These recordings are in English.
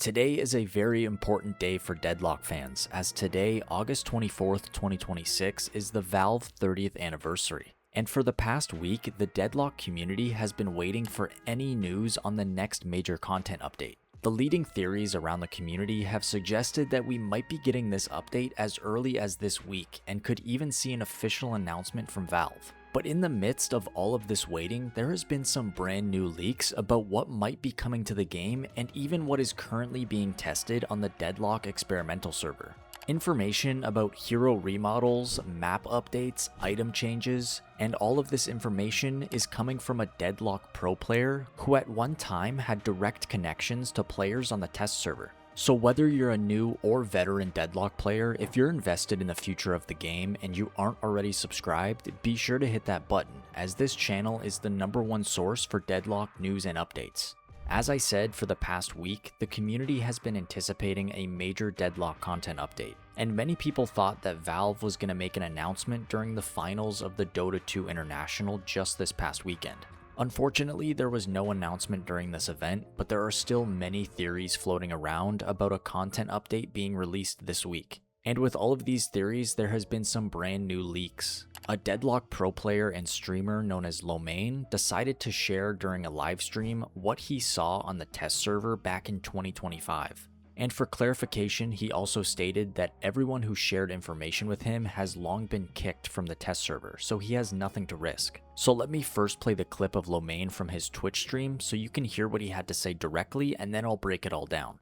Today is a very important day for Deadlock fans, as today, August 24th, 2026, is the Valve 30th anniversary. And for the past week, the Deadlock community has been waiting for any news on the next major content update. The leading theories around the community have suggested that we might be getting this update as early as this week and could even see an official announcement from Valve. But in the midst of all of this waiting, there has been some brand new leaks about what might be coming to the game and even what is currently being tested on the Deadlock experimental server. Information about hero remodels, map updates, item changes, and all of this information is coming from a Deadlock pro player who at one time had direct connections to players on the test server. So whether you're a new or veteran Deadlock player, if you're invested in the future of the game and you aren't already subscribed, be sure to hit that button, as this channel is the #1 source for Deadlock news and updates. As I said, for the past week, the community has been anticipating a major Deadlock content update, and many people thought that Valve was going to make an announcement during the finals of the Dota 2 International just this past weekend. Unfortunately, there was no announcement during this event, but there are still many theories floating around about a content update being released this week. And with all of these theories, there has been some brand new leaks. A Deadlock pro player and streamer known as Lomain decided to share during a live stream what he saw on the test server back in 2025. And for clarification, he also stated that everyone who shared information with him has long been kicked from the test server, so he has nothing to risk. So let me first play the clip of Lomain from his Twitch stream so you can hear what he had to say directly, and then I'll break it all down.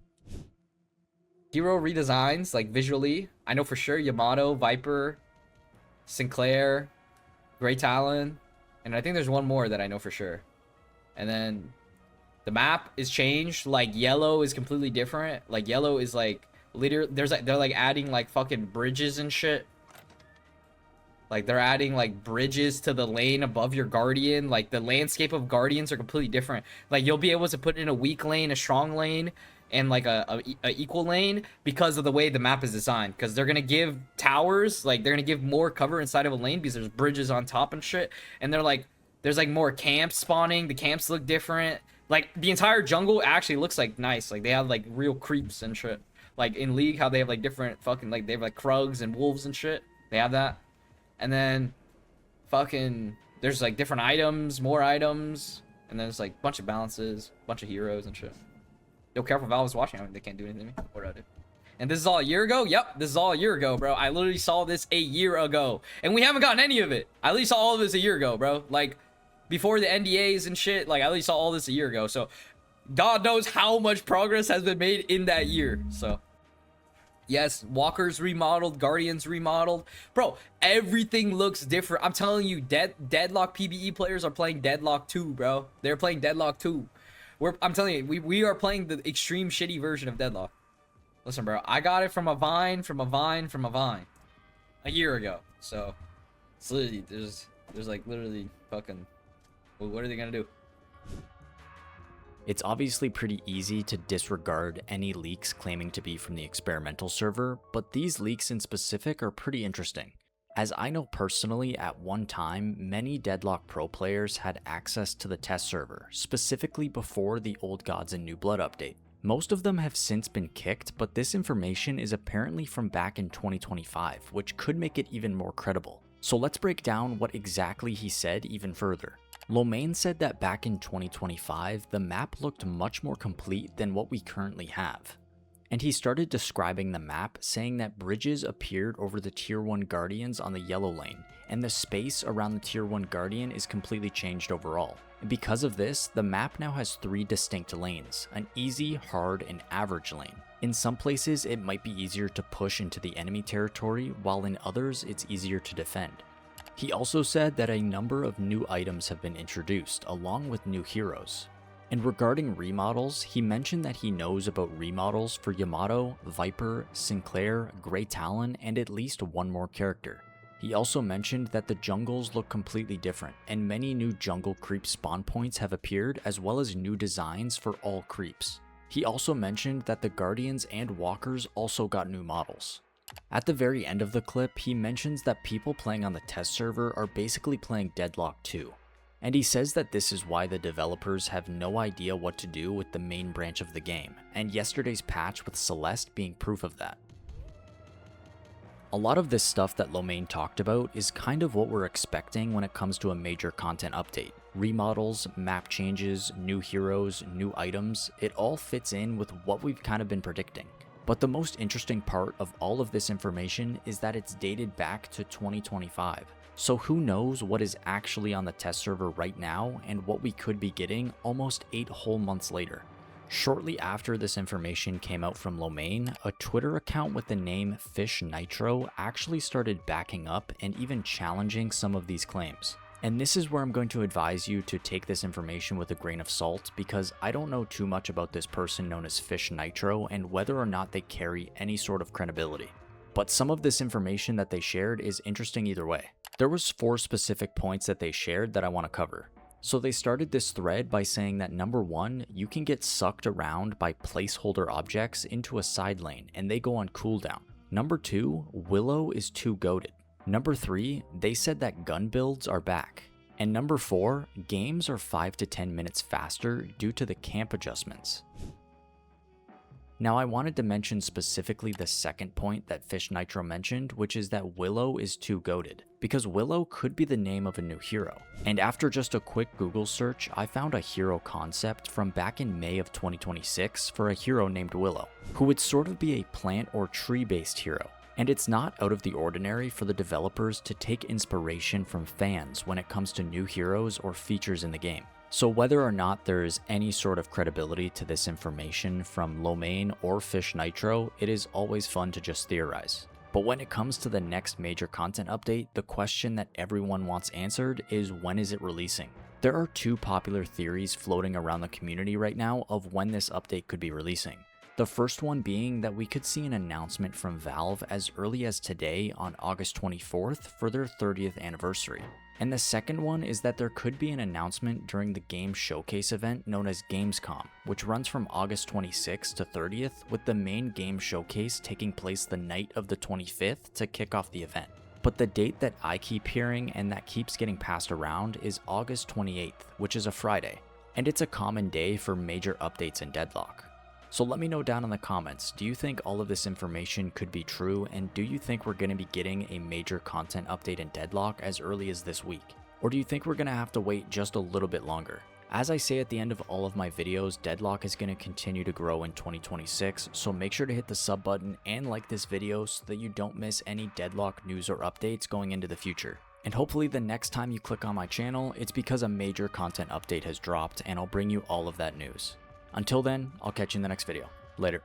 Hero redesigns, like visually, I know for sure Yamato, Viper, Sinclair, Grey Talon, and I think there's one more that I know for sure. And then the map is changed, like yellow is completely different. Like yellow is like literally they're like adding like fucking bridges and shit. Like they're adding like bridges to the lane above your guardian. Like the landscape of guardians are completely different. Like you'll be able to put in a weak lane, a strong lane, and like a equal lane because of the way the map is designed. Because they're gonna give towers, like they're gonna give more cover inside of a lane because there's bridges on top and shit. And they're like there's like more camps spawning. The camps look different. Like, the entire jungle actually looks, like, nice. Like, they have, like, real creeps and shit. Like, in League, how they have, like, different fucking, like, they have, like, Krugs and Wolves and shit. They have that. And then, fucking, there's, like, different items, more items. And then there's, like, a bunch of balances, a bunch of heroes and shit. Yo, careful, Valve is watching. I mean, they can't do anything to me. What do I do? And this is all a year ago? Yep, this is all a year ago, bro. I literally saw this a year ago. And we haven't gotten any of it. I literally saw all of this a year ago, bro. Like, before the NDAs and shit, like I at least saw all this a year ago. So God knows how much progress has been made in that year. So yes, Walker's remodeled, Guardians remodeled. Bro, everything looks different. I'm telling you, Deadlock PvE players are playing Deadlock 2, bro. They're playing Deadlock 2. I'm telling you, we are playing the extreme shitty version of Deadlock. Listen, bro, I got it from a vine a year ago. So it's literally there's like literally fucking, what are they gonna do? It's obviously pretty easy to disregard any leaks claiming to be from the experimental server, but these leaks in specific are pretty interesting. As I know personally, at one time, many Deadlock pro players had access to the test server, specifically before the Old Gods and New Blood update. Most of them have since been kicked, but this information is apparently from back in 2025, which could make it even more credible. So let's break down what exactly he said even further. Lomain said that back in 2025, the map looked much more complete than what we currently have. And he started describing the map, saying that bridges appeared over the tier 1 guardians on the yellow lane, and the space around the tier 1 guardian is completely changed overall. And because of this, the map now has 3 distinct lanes, an easy, hard, and average lane. In some places, it might be easier to push into the enemy territory, while in others, it's easier to defend. He also said that a number of new items have been introduced, along with new heroes. And regarding remodels, he mentioned that he knows about remodels for Yamato, Viper, Sinclair, Grey Talon, and at least one more character. He also mentioned that the jungles look completely different, and many new jungle creep spawn points have appeared, as well as new designs for all creeps. He also mentioned that the Guardians and Walkers also got new models. At the very end of the clip, he mentions that people playing on the test server are basically playing Deadlock 2. And he says that this is why the developers have no idea what to do with the main branch of the game, and yesterday's patch with Celeste being proof of that. A lot of this stuff that Lomain talked about is kind of what we're expecting when it comes to a major content update. Remodels, map changes, new heroes, new items, it all fits in with what we've kind of been predicting. But the most interesting part of all of this information is that it's dated back to 2025. So who knows what is actually on the test server right now and what we could be getting almost 8 whole months later. Shortly after this information came out from Lomain, a Twitter account with the name Fish Nitro actually started backing up and even challenging some of these claims. And this is where I'm going to advise you to take this information with a grain of salt, because I don't know too much about this person known as Fish Nitro and whether or not they carry any sort of credibility. But some of this information that they shared is interesting either way. There was 4 specific points that they shared that I want to cover. So they started this thread by saying that number 1, you can get sucked around by placeholder objects into a side lane and they go on cooldown. Number 2, Willow is too goated. Number 3, they said that gun builds are back. And number 4, games are 5 to 10 minutes faster due to the camp adjustments. Now I wanted to mention specifically the second point that Fish Nitro mentioned, which is that Willow is too goated, because Willow could be the name of a new hero. And after just a quick Google search, I found a hero concept from back in May of 2026 for a hero named Willow, who would sort of be a plant or tree based hero. And it's not out of the ordinary for the developers to take inspiration from fans when it comes to new heroes or features in the game. So whether or not there is any sort of credibility to this information from Lomain or Fish Nitro, it is always fun to just theorize. But when it comes to the next major content update, the question that everyone wants answered is, when is it releasing? There are 2 popular theories floating around the community right now of when this update could be releasing. The first one being that we could see an announcement from Valve as early as today on August 24th for their 30th anniversary. And the second one is that there could be an announcement during the game showcase event known as Gamescom, which runs from August 26th to 30th, with the main game showcase taking place the night of the 25th to kick off the event. But the date that I keep hearing and that keeps getting passed around is August 28th, which is a Friday, and it's a common day for major updates in Deadlock. So let me know down in the comments, do you think all of this information could be true, and do you think we're going to be getting a major content update in Deadlock as early as this week? Or do you think we're going to have to wait just a little bit longer? As I say at the end of all of my videos, Deadlock is going to continue to grow in 2026, so make sure to hit the sub button and like this video so that you don't miss any Deadlock news or updates going into the future. And hopefully the next time you click on my channel, it's because a major content update has dropped and I'll bring you all of that news. Until then, I'll catch you in the next video. Later.